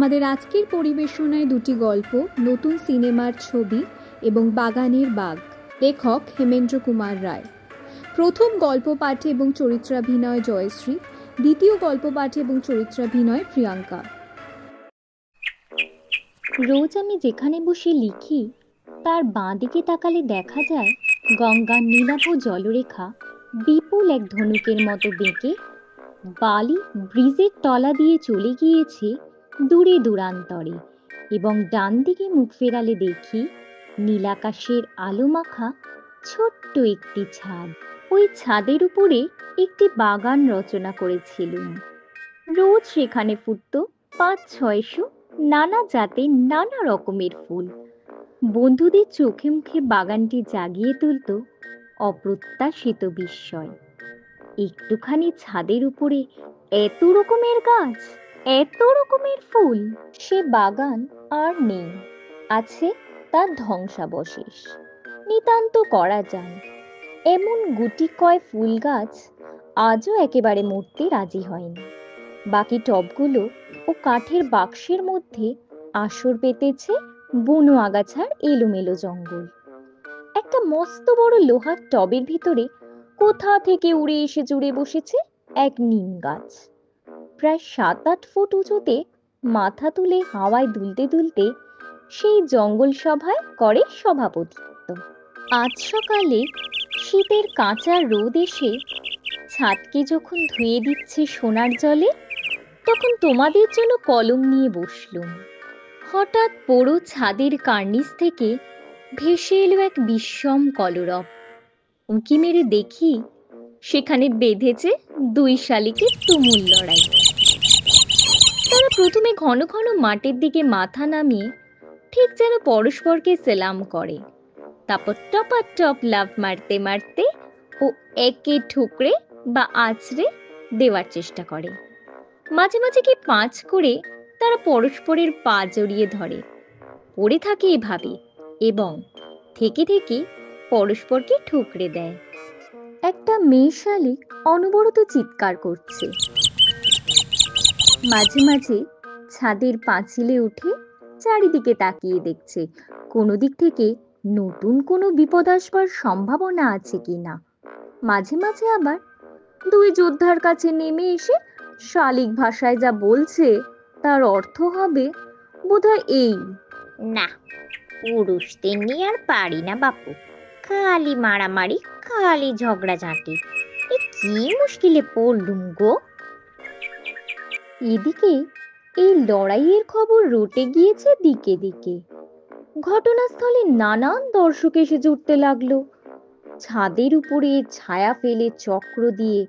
আমাদের আজকের পরিবেশনায় দুটি গল্প, নতুন সিনেমার ছবি এবং বাগানের বাগ। লেখক হেমেন্দ্র কুমার রায়। প্রথম গল্প পাঠে এবং চরিত্রাভিনয় জয়শ্রী, দ্বিতীয় গল্প পাঠে এবং চরিত্রাভিনয় প্রিয়াঙ্কা। রোজ আমি যেখানে বসে লিখি তার বাঁ দিকে তাকালে দেখা যায় গঙ্গার নীলাভ জলরেখা বিপুল এক ধনুকের মতো বেঁকে বালি ব্রিজের তলা দিয়ে চলে গিয়েছে দূরে দূরান্তরে, এবং ডান দিকে মুখ ফেরালে দেখি নীলাকাশের আলো মাখা ছোট্ট একটি ছাদ। ওই ছাদের উপরে একটি বাগান রচনা করেছিলুম। রোজ সেখানে ফুটত ৫-৬০০ নানা জাতের নানা রকমের ফুল। বন্ধুদের চোখে মুখে বাগানটি জাগিয়ে তুলত অপ্রত্যাশিত বিস্ময়। একটুখানি ছাদের উপরে এত রকমের গাছ, এত রকমের ফুল। সে বাগান আর নেই, আছে তার ধ্বংসাবশেষ। নিতান্ত করা যায় এমন গুটি কয় ফুল গাছ আজও একেবারে মরতে রাজি হয়নি। বাকি টবগুলো ও কাঠের বাক্সের মধ্যে আসর পেতেছে বুনো আগাছার এলোমেলো জঙ্গল। একটা মস্ত বড় লোহার টবের ভিতরে কোথা থেকে উড়ে এসে জুড়ে বসেছে এক নিম গাছ। প্রায় ৭-৮ ফুট উঁচুতে মাথা তুলে হাওয়ায় দুলতে দুলতে সেই জঙ্গল সভায় করে সভাপতিত্ব। আজ সকালে শীতের কাঁচা রোদ এসে ছাদকে যখন ধুয়ে দিচ্ছে সোনার জলে, তখন তোমাদের জন্য কলম নিয়ে বসলুম। হঠাৎ পুরো ছাদের কার্নিস থেকে ভেসে এলো এক বিষম কলরব। উঁকি মেরে দেখি সেখানে বেঁধেছে দুই শালিকের তুমুল লড়াই। তারা প্রথমে ঘন ঘন মাটির দিকে মাথা নামিয়ে ঠিক যেন পরস্পরকে সেলাম করে, তারপর টপাটপ লাফ মারতে মারতে ও একে ঠুকরে বা আছড়ে দেওয়ার চেষ্টা করে। মাঝে মাঝে কি পাঁচ করে তারা পরস্পরের পা জড়িয়ে ধরে, পড়ে থাকে এভাবে, এবং থেকে থেকে পরস্পরকে ঠুকরে দেয়। একটা মেয়ে শালিক অনবরত চিৎকার করছে। মাঝে মাঝে ছাদের পাঁচিলে উঠে চারিদিকে তাকিয়ে দেখছে কোনো দিক থেকে নতুন কোনো বিপদ আসবার সম্ভাবনা আছে কিনা। মাঝে মাঝে আবার দুই যোদ্ধার কাছে নেমে এসে শালিক ভাষায় যা বলছে তার অর্থ হবে বোধহয় এই: না, পুরুষদের নিয়ে আর পারি না বাপু, খালি মারামারি, খালি ঝগড়াঝাঁটি, এ কি মুশকিলে পড়লুম গো। এদিকে এই লড়াইয়ের খবর রটে গিয়েছে দিকে দিকে। ঘটনাস্থলে নানান দর্শক এসে জুটতে লাগলো। ছাদের উপরে ছায়া ফেলে চক্র দিয়ে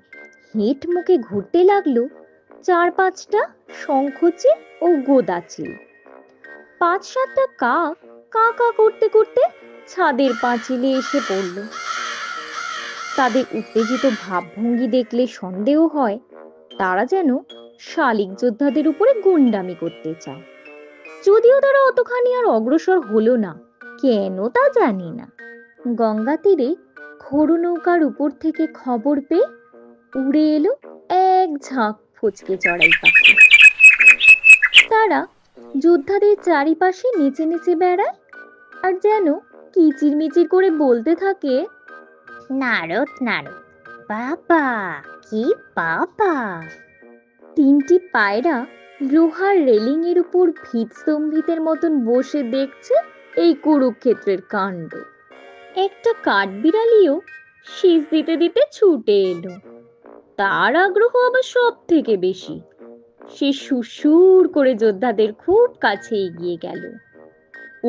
হেঁট মুখে ঘুরতে লাগলো ৪-৫টা শঙ্খচিল ও গোদাচিল। ৫-৭টা কাক কা কা করতে করতে ছাদের পাঁচিলে এসে পড়ল। তাদের উত্তেজিত ভাবভঙ্গি দেখলে সন্দেহ হয় তারা যেন শালিক যোদ্ধাদের উপরে গুন্ডামি করতে চায়। যদিও তারা অতখানি আর অগ্রসর হলো না, কেন তা জানি না। গঙ্গা তীরে খড়ু নৌকার উপর থেকে খবর পেয়ে উড়ে এলো এক ঝাঁক ফচকে চড়াই পাখি। তারা যোদ্ধাদের চারিপাশে নেচে নেচে বেড়ায় আর যেন কিচিরমিচির করে বলতে থাকে, নারদ নারদ, বাবা কি বাবা। ৩টি পায়রা লোহার রেলিং এর উপর ভিত স্তম্ভিতের মতন বসে দেখছে এই কুরুক্ষেত্রের কাণ্ড। একটা কাঠবিড়ালিও শীষ দিতে দিতে ছুটে এলো। তার আগ্রহ আবার সব থেকে বেশি। সে সুসুর করে যোদ্ধাদের খুব কাছে এগিয়ে গেল।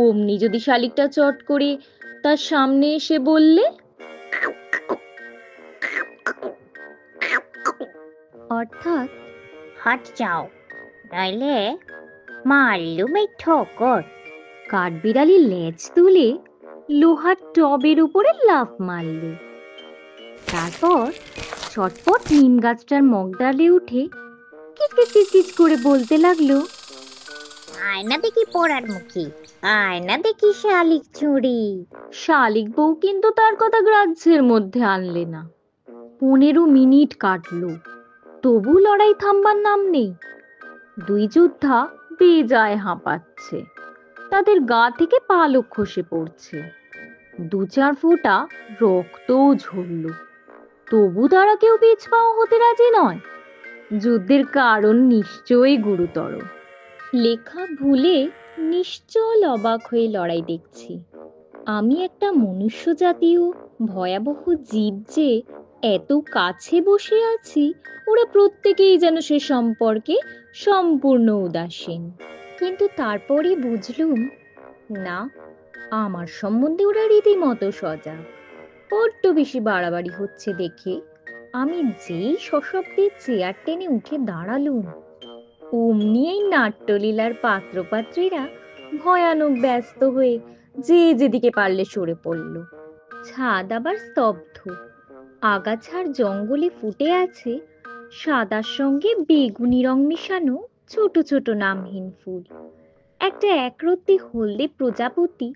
অমনি যদি শালিকটা চট করে তার সামনে এসে বললে, অর্থাৎ হাট যাও, নইলে মারলুম এই ঠোকর। কাঠবিড়ালি লেজ তুলে লোহার টবের উপরে লাফ মারলে। তারপর চটপট নিম গাছটার মগডালে উঠে কিচকিচ করে বলতে লাগলো, আয়না দেখি পড়ার মুখী, আয়না দেখি শালিক চুড়ি। শালিক বউ কিন্তু তার কথা গ্রাহ্যের মধ্যে আনলে না। ১৫ মিনিট কাটলো, তবু লড়াই থামবার নাম নেই। দুই যোদ্ধা বেজায় হাঁপাচ্ছে, তাদের গা থেকে পালক খসে পড়ছে, 2-4 ফোঁটা রক্তও ঝরল। তবু তারা কেউ পিছপাও হতে রাজি নয়। যুদ্ধের কারণ নিশ্চয়ই গুরুতর। লেখা ভুলে নিশ্চল অবাক হয়ে লড়াই দেখছি। আমি একটা মনুষ্য জাতীয় ভয়াবহ জীব যে এত কাছে বসে আছি, ওরা প্রত্যেকেই যেন সে সম্পর্কে সম্পূর্ণ উদাসীন। কিন্তু তারপরই বুঝলুম, না, আমার সম্বন্ধে ওরা রীতিমতো সজাগ। বড্ড বেশি বাড়াবাড়ি হচ্ছে দেখে আমি যেই সশব্দে চেয়ার টেনে উঠে দাঁড়ালুম, অমনি এই নাট্যলীলার পাত্রপাত্রীরা ভয়ানক ব্যস্ত হয়ে যে যেদিকে পারলে সরে পড়ল। ছাদ আবার স্তব্ধ। আগাছার জঙ্গলে ফুটে আছে সাদার সঙ্গে বেগুনি রং মেশানো ছোট ছোট নামহীন ফুল। একটা একরত্তি হলদে প্রজাপতি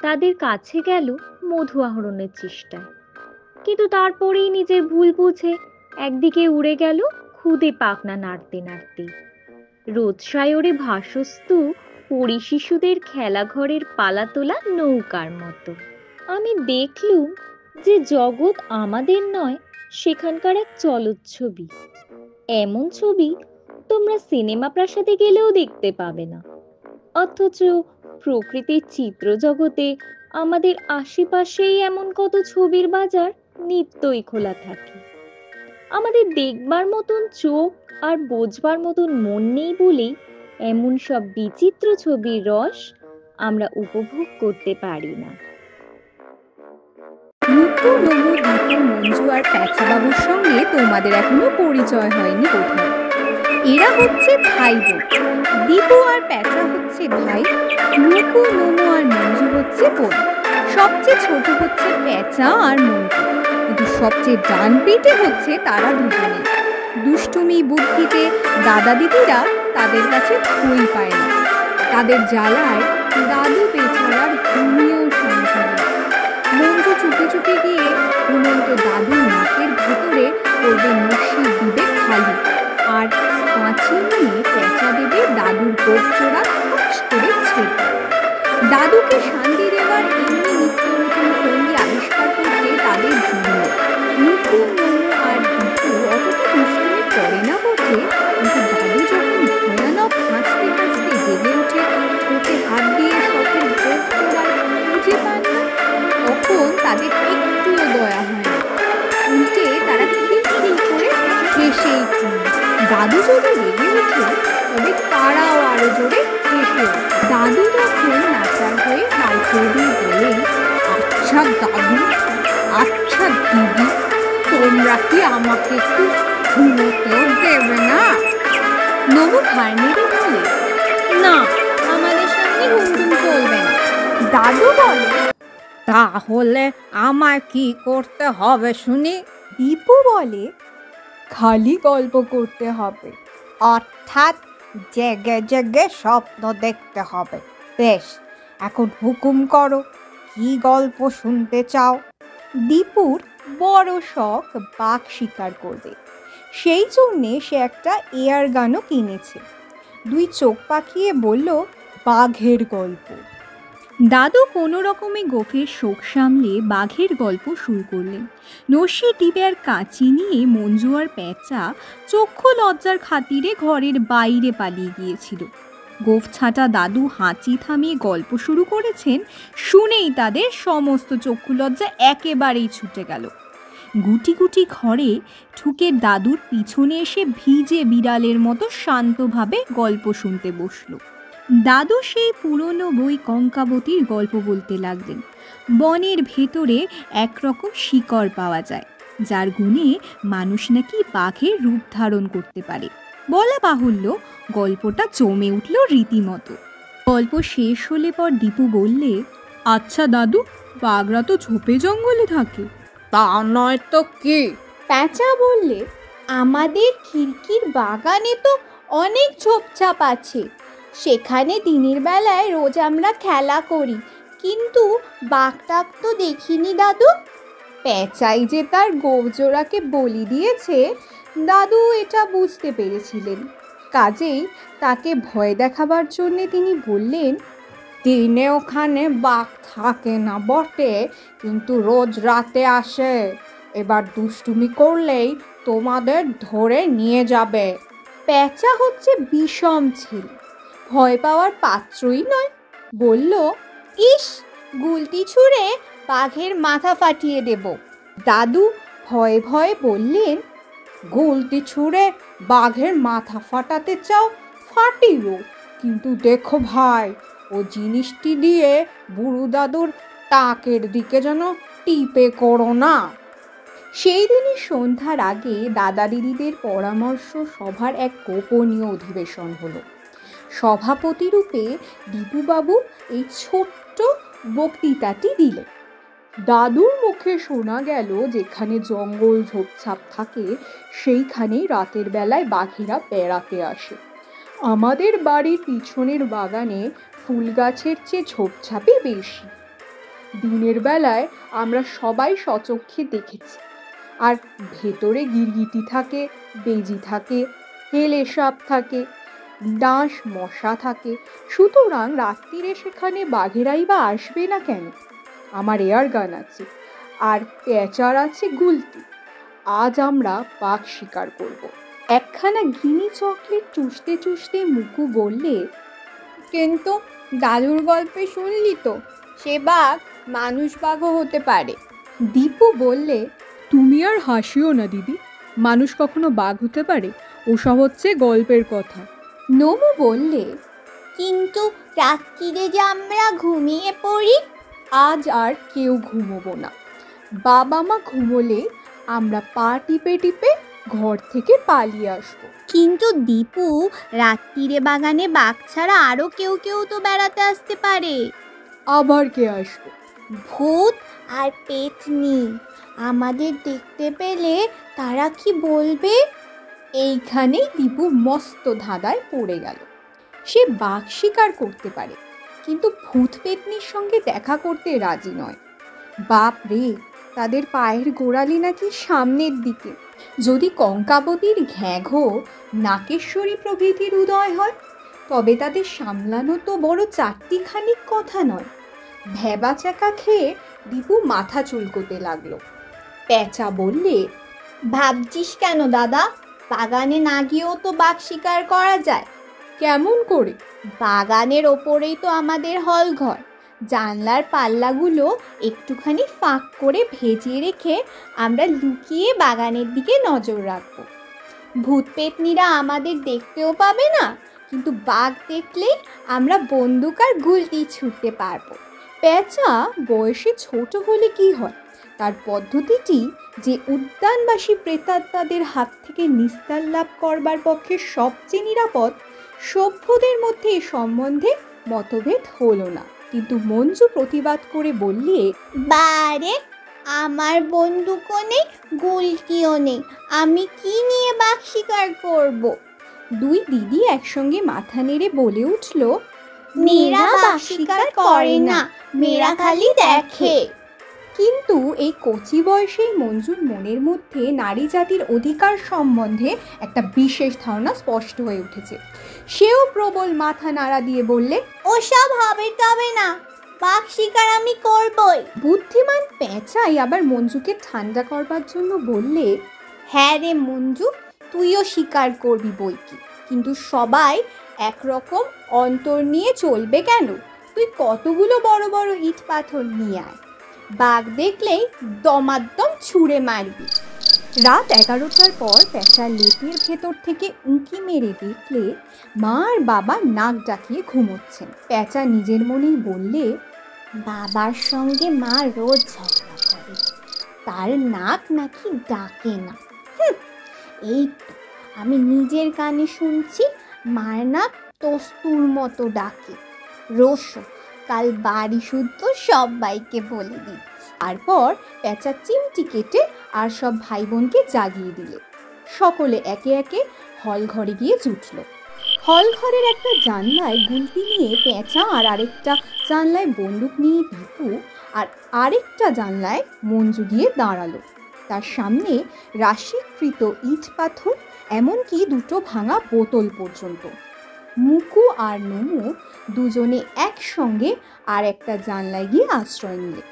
তাদের কাছে গেল মধু আহরণের চেষ্টায়, কিন্তু তারপরেই নিজের ভুল বুঝে একদিকে উড়ে গেল খুদে পাখনা নাড়তে নাড়তে। রোদসায়রে ভাসস্তু পরী শিশুদের খেলাঘরের পালা তোলা নৌকার মতো। আমি দেখলুম যে জগৎ আমাদের নয়, সেখানকার এক চলচ্ছবি। এমন ছবি তোমরা সিনেমা প্রাসাদে গেলেও দেখতে পাবে না, অথচ প্রকৃতির চিত্র জগতে আমাদের আশেপাশেই এমন কত ছবির বাজার নিত্যই খোলা থাকে। আমাদের দেখবার মতন চোখ আর বোঝবার মতন মন নেই বলেই এমন সব বিচিত্র ছবির রস আমরা উপভোগ করতে পারি না। নিপু, নমু, দীপু, মঞ্জু আর প্যাঁচাবাবুর সঙ্গে তোমাদের এখনো পরিচয় হয়নি বোধহয়। এরা হচ্ছে ভাই বোন। দীপু আর প্যাঁচা হচ্ছে ভাই, নিপু, নমু আর মঞ্জু হচ্ছে বোন। সবচেয়ে ছোট হচ্ছে প্যাঁচা আর মঞ্জু, কিন্তু সবচেয়ে ডান পিঠে হচ্ছে তারা দুজনে। দুষ্টুমি বুদ্ধিতে দাদা দিদিরা তাদের কাছে খই পায় না। তাদের জ্বালায় দাদু বেচারার ঘুমিয়েও শান্তি নেই। মঞ্জু চুপে চুপে গিয়ে ঘুমন্ত দাদুর নাকের ভেতরে করবে নস্যি দিবে খালি, আর কাঁচি নিয়ে পেঁচা দেবে দাদুর গোপচোরা কাজ করে ছেড়ে। দাদুকে শান্তি দেওয়ার এমনি নিত্য নতুন সঙ্গী আবিষ্কার করতে তাদের জন্য। নিপু, নমু আর দীপু অতটা দুষ্টুমি করে না বটে, কিন্তু দাদু যখন ভয়ানক হাসতে হাসতে জেগে উঠে ঠোঁটে হাত দিয়ে শখের গোপচোরায় খুঁজে পান না, তখন তাদের একটুও দয়া হয় না। উল্টে তারা খিলখিল করে হেসেই খুন। দাদু যদি রেগে ওঠে তবে তারাও আরো জোরে হেসে। দাদু তখন নাচার হয়ে হাল ছেড়ে দিয়ে বলেন, আচ্ছা দাদু, আচ্ছা দিদি, তোমরা কি আমাকে একটু ঘুমোতেও দেবে না? নমু ঘাড় নেড়ে বলে, না, আমাদের সামনে হুমটুম চলবে না। দাদু বলে, তাহলে আমায় কি করতে হবে শুনি? দীপু বলে, খালি গল্প করতে হবে, অর্থাৎ জেগে জেগে স্বপ্ন দেখতে হবে। বেশ, এখন হুকুম করো, কি গল্প শুনতে চাও? দীপুর বড় শখ বাঘ শিকার করবে, সেই জন্যে সে একটা এয়ার গানও কিনেছে। 2 চোখ পাকিয়ে বলল, বাঘের গল্প। দাদু কোনো রকমে গোফের শোক সামলে বাঘের গল্প শুরু করলেন। নস্যি টিপে আর কাঁচি নিয়ে মঞ্জু আর প্যাঁচা চক্ষু লজ্জার খাতিরে ঘরের বাইরে পালিয়ে গিয়েছিল। গোফ ছাটা দাদু হাঁচি থামিয়ে গল্প শুরু করেছেন, শুনেই তাদের সমস্ত চক্ষু লজ্জা একেবারেই ছুটে গেল। গুটি গুটি ঘরে ঢুকে দাদুর পিছনে এসে ভিজে বিড়ালের মতো শান্তভাবে গল্প শুনতে বসল। দাদু সেই পুরনো বই কঙ্কাবতীর গল্প বলতে লাগলেন। বনের ভেতরে একরকম শিকড় পাওয়া যায়, যার গুণে মানুষ নাকি বাঘের রূপ ধারণ করতে পারে। বলা বাহুল্য, গল্পটা জমে উঠল রীতিমতো। গল্প শেষ হলে পর দীপু বললে, আচ্ছা দাদু, বাঘরা তো ঝোপে জঙ্গলে থাকে। তা নয় তো কি? প্যাঁচা বললে, আমাদের খিড়কির বাগানে তো অনেক ঝোপঝাপ আছে, সেখানে দিনের বেলায় রোজ আমরা খেলা করি, কিন্তু বাঘটাক তো দেখিনি দাদু। প্যাঁচাই যে তার গোজোড়াকে বলি দিয়েছে, দাদু এটা বুঝতে পেরেছিলেন। কাজেই তাকে ভয় দেখাবার জন্যে তিনি বললেন, দিনে ওখানে বাঘ থাকে না বটে, কিন্তু রোজ রাতে আসে। এবার দুষ্টুমি করলেই তোমাদের ধরে নিয়ে যাবে। পেঁচা হচ্ছে বিষম ছেলে, ভয় পাওয়ার পাত্রই নয়। বলল, ইস, গুলতি ছুঁড়ে বাঘের মাথা ফাটিয়ে দেব। দাদু ভয়ে ভয়ে বললেন, গুলতি ছুঁড়ে বাঘের মাথা ফাটাতে চাও, ফাটিও, কিন্তু দেখো ভাই, ও জিনিসটি দিয়ে বুড়ো দাদুর টাকের দিকে যেন টিপে করো না। সেই দিনই সন্ধ্যার আগে দাদা দিদিদের পরামর্শ সভার এক গোপনীয় অধিবেশন হলো। সভাপতি রূপে দীপুবাবু এই ছোট্ট বক্তৃতাটি দিলেন। দাদুর মুখে শোনা গেল, যেখানে জঙ্গল ঝোপঝাপ থাকে সেইখানেই রাতের বেলায় বাঘেরা বেড়াতে আসে। আমাদের বাড়ির পিছনের বাগানে ফুল গাছের চেয়ে ঝোপঝাপই বেশি। দিনের বেলায় আমরা সবাই সচক্ষে দেখেছি। আর ভেতরে গিরগিটি থাকে, বেজি থাকে, হেলে সাপ থাকে, ডাঁশ মশা থাকে। সুতরাং রাত্রিরে সেখানে বাঘেরাই বা আসবে না কেন? আমার এয়ার গান আছে, আর পেঁচার আছে গুলতি। আজ আমরা বাঘ শিকার করব। একখানা গিনি চকলেট চুষতে চুষতে মুকু বললে, কিন্তু দাদুর গল্পে শুনলি তো, সে বাঘ মানুষ বাঘও হতে পারে। দীপু বললে, তুমি আর হাসিও না দিদি, মানুষ কখনো বাঘ হতে পারে? ওসব হচ্ছে গল্পের কথা। নমু বললে, কিন্তু রাত্রিরে যে আমরা ঘুমিয়ে পড়ি। আজ আর কেউ ঘুমোবো না। বাবা মা ঘুমোলে আমরা পা টিপে টিপে ঘর থেকে পালিয়ে আসবো। কিন্তু দীপু, রাত্রিরে বাগানে বাঘ ছাড়া আরো কেউ কেউ তো বেড়াতে আসতে পারে। আবার কে আসবে? ভূত আর পেতনি। আমাদের দেখতে পেলে তারা কি বলবে? এইখানেই দীপু মস্ত ধাঁধায় পড়ে গেল। সে বাঘ শিকার করতে পারে, কিন্তু ভূত পেতনির সঙ্গে দেখা করতে রাজি নয়। বাপ রে, তাদের পায়ের গোড়ালি নাকি সামনের দিকে। যদি কঙ্কাবতীর ঘ্যাঘো, নাকেশ্বরী প্রভৃতির উদয় হয়, তবে তাদের সামলানো তো বড় চারটিখানিক কথা নয়। ভেবা চাকা খেয়ে দীপু মাথা চুলকোতে লাগলো। পেঁচা বললে, ভাবছিস কেন দাদা? বাগানে না গিয়েও তো বাঘ শিকার করা যায়। কেমন করে? বাগানের ওপরেই তো আমাদের হল ঘর। জানলার পাল্লাগুলো একটুখানি ফাঁক করে ভেজিয়ে রেখে আমরা লুকিয়ে বাগানের দিকে নজর রাখবো। ভূত পেতনিরা আমাদের দেখতেও পাবে না, কিন্তু বাঘ দেখলেই আমরা বন্দুক আর গুলতি ছুটতে পারবো। পেঁচা বয়সে ছোট হলে কি হয়, তার পদ্ধতিটি যে উদ্যানবাসী প্রেতাত্মাদের হাত থেকে নিস্তার লাভ করবার পক্ষে সবচেয়ে নিরাপদ, সভ্যদের মধ্যে এ সম্বন্ধে মতভেদ হলো না। কিন্তু মঞ্জু প্রতিবাদ করে বললে, বারে, আমার বন্দুকও নেই, গুলতিও নেই, আমি কি নিয়ে বাঘ শিকার করব? দুই দিদি একসঙ্গে মাথা নেড়ে বলে উঠল, মেয়েরা বাঘ শিকার করে না, মেয়েরা খালি দেখে। কিন্তু এই কচি বয়সেই মঞ্জুর মনের মধ্যে নারী জাতির অধিকার সম্বন্ধে একটা বিশেষ ধারণা স্পষ্ট হয়ে উঠেছে। সেও প্রবল মাথা নাড়া দিয়ে বললে, ওসব হবে তবে না, বাঘ শিকার আমি করবই। বুদ্ধিমান পেঁচাই আবার মঞ্জুকে ঠান্ডা করবার জন্য বললে, হ্যাঁ রে মঞ্জু, তুইও শিকার করবি বইকি, কিন্তু সবাই একরকম অন্তর নিয়ে চলবে কেন? তুই কতগুলো বড় বড় ইট পাথর নিয়ে আয়, বাঘ দেখলেই দমাদ্দম ছুঁড়ে মারবি। রাত 11টার পর পেঁচা লেপের ভেতর থেকে উঁকি মেরে দেখলে মা আর বাবা নাক ডাকিয়ে ঘুমোচ্ছেন। পেঁচা নিজের মনেই বললে, বাবার সঙ্গে মা রোজ ঝগড়া করে, তার নাক নাকি ডাকে না। এই তো আমি নিজের কানে শুনছি, মার নাক তস্তুর মতো ডাকে। রোশো, কাল বাড়ি শুদ্ধ সবাইকে বলে দিচ্ছি। তারপর পেঁচা চিমটি কেটে আর সব ভাই বোনকে জাগিয়ে দিলে। সকলে একে একে হল ঘরে গিয়ে জুটল। হল ঘরের একটা জানলায় গুলতি নিয়ে পেঁচা, আর আরেকটা জানলায় বন্দুক নিয়ে দীপু, আর আরেকটা জানলায় মঞ্জু গিয়ে দাঁড়ালো। তার সামনে রাশিকৃত ইট পাথর, এমনকি দুটো ভাঙা বোতল পর্যন্ত। মুকু আর নমু দুজনে একসঙ্গে আর একটা জানলায় গিয়ে আশ্রয় নিলে।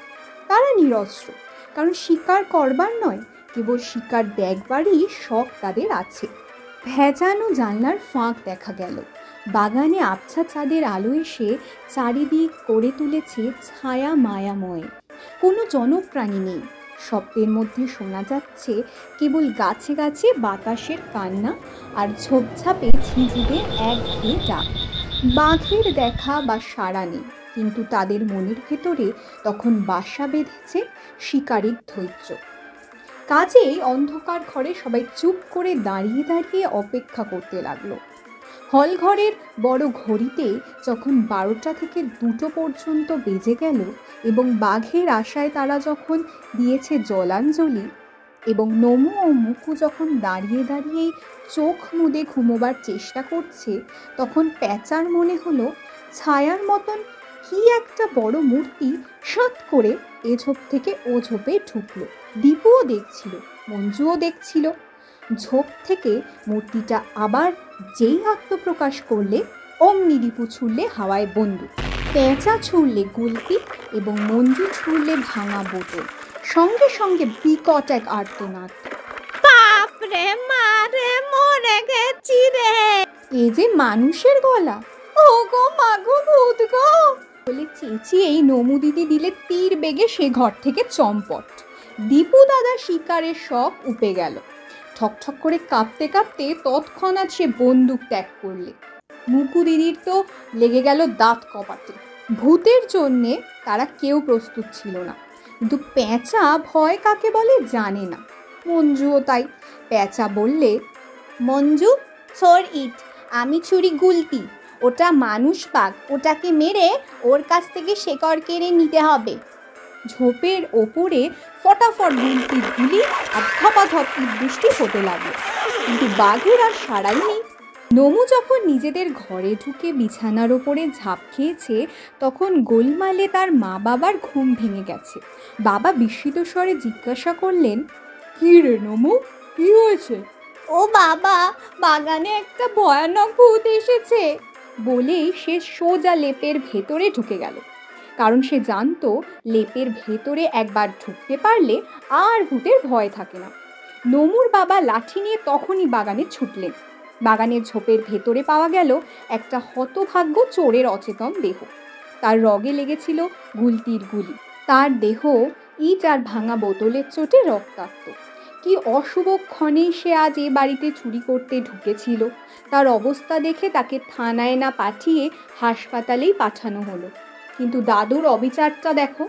তারা নিরস্ত্র, কারণ শিকার করবার নয়, কেবল শিকার দেখবারই শখ তাদের আছে। ভেজানো জানলার ফাঁক দেখা গেল। বাগানে আবছা চাঁদের আলো এসে চারিদিক করে তুলেছে ছায়া মায়াময়। কোনো জনপ্রাণী নেই। শব্দের মধ্যে শোনা যাচ্ছে কেবল গাছে গাছে বাতাসের কান্না আর ঝোপঝাপে ঝিঁঝিদের একঘেয়ে ডাক। বাঘের দেখা বা সাড়া নেই, কিন্তু তাদের মনের ভেতরে তখন বাসা বেঁধেছে শিকারীর ধৈর্য। কাজেই অন্ধকার ঘরে সবাই চুপ করে দাঁড়িয়ে দাঁড়িয়ে অপেক্ষা করতে লাগলো। হলঘরের বড় ঘড়িতে যখন 12টা থেকে 2টো পর্যন্ত বেজে গেল এবং বাঘের আশায় তারা যখন দিয়েছে জলাঞ্জলি এবং নমু ও মুকু যখন দাঁড়িয়ে দাঁড়িয়েই চোখ মুদে ঘুমোবার চেষ্টা করছে, তখন প্যাঁচার মনে হলো ছায়ার মতন কি একটা বড় মূর্তি সাঁত করে এ ঝোপ থেকে ও ঝোপে ঢুকলো। দীপুও দেখছিল, মঞ্জুও দেখছিল। ঝোপ থেকে মূর্তিটা আবার যেই আত্মপ্রকাশ করলে, অমনি দীপু ছুড়লে হাওয়ায় বন্দুক, পেঁচা ছুড়লে গুলতি এবং মঞ্জু ছুড়লে ভাঙা বোতল। সঙ্গে সঙ্গে বিকট এক আর্তনাদ, বাপরে মারে মরে গেছি রে। এ যে মানুষের গলা, ও গো মাগো ভূত গো বলে চেঁচিয়ে এই নমু দিদি দিলে তীর বেগে সে ঘর থেকে চম্পট। দীপু দাদা শিকারের শখ উপে গেল। ঠকঠক করে কাঁপতে কাঁপতে তৎক্ষণাৎ সে বন্দুক ত্যাগ করলে। মুকু দিদির তো লেগে গেল দাঁত কপাটে। ভূতের জন্যে তারা কেউ প্রস্তুত ছিল না, কিন্তু পেঁচা ভয় কাকে বলে জানে না। মঞ্জুও তাই। পেঁচা বললে, মঞ্জু ছোড় ইট, আমি ছুরি গুলতি, ওটা মানুষ বাঘ, ওটাকে মেরে ওর কাছ থেকে শেকড় কেড়ে নিতে হবে। ঝোপের ওপরে ফটাফট গুলতির গুলি আর ধপাধপ ইট বৃষ্টি হতে লাগলো, কিন্তু বাঘের আর সাড়াই নেই। নমু যখন নিজেদের ঘরে ঢুকে বিছানার ওপরে ঝাঁপ খেয়েছে, তখন গোলমালে তার মা বাবার ঘুম ভেঙে গেছে। বাবা বিস্মিত স্বরে জিজ্ঞাসা করলেন, কি রে নমু, কি হয়েছে? ও বাবা, বাগানে একটা ভয়ানক ভূত এসেছে। বলেই সে সোজা লেপের ভেতরে ঢুকে গেল, কারণ সে জানতো লেপের ভেতরে একবার ঢুকতে পারলে আর ভূতের ভয় থাকে না। নমুর বাবা লাঠি নিয়ে তখনই বাগানে ছুটলেন। বাগানের ঝোপের ভেতরে পাওয়া গেল একটা হতভাগ্য চোরের অচেতন দেহ। তার রগে লেগেছিল গুলতির গুলি। তার দেহ ইট আর ভাঙা বোতলের চোটে রক্তাক্ত। কি অশুভক্ষণেই সে আজ এ বাড়িতে চুরি করতে ঢুকেছিল। তার অবস্থা দেখে তাকে থানায় না পাঠিয়ে হাসপাতালেই পাঠানো হলো। কিন্তু দাদুর অবিচারটা দেখো,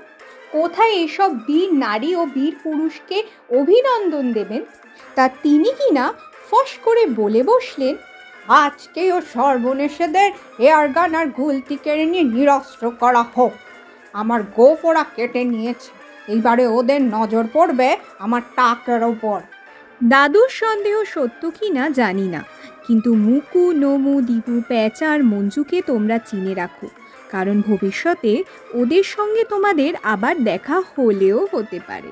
কোথায় এসব বীর নারী ও বীর পুরুষকে অভিনন্দন দেবেন, তা তিনি কিনা ফস করে বলে বসলেন, আজকেও সর্বনেশেদের এয়ারগান আর গুলতি কেড়ে নিয়ে নিরস্ত্র করা হোক। আমার গোফ ওরা কেটে নিয়েছে, এইবারে ওদের নজর পড়বে আমার টাকের ওপর। দাদুর সন্দেহ সত্য কি না জানি না, কিন্তু মুকু, নমু, দীপু, পেঁচা আর মঞ্জুকে তোমরা চিনে রাখো, কারণ ভবিষ্যতে ওদের সঙ্গে তোমাদের আবার দেখা হলেও হতে পারে।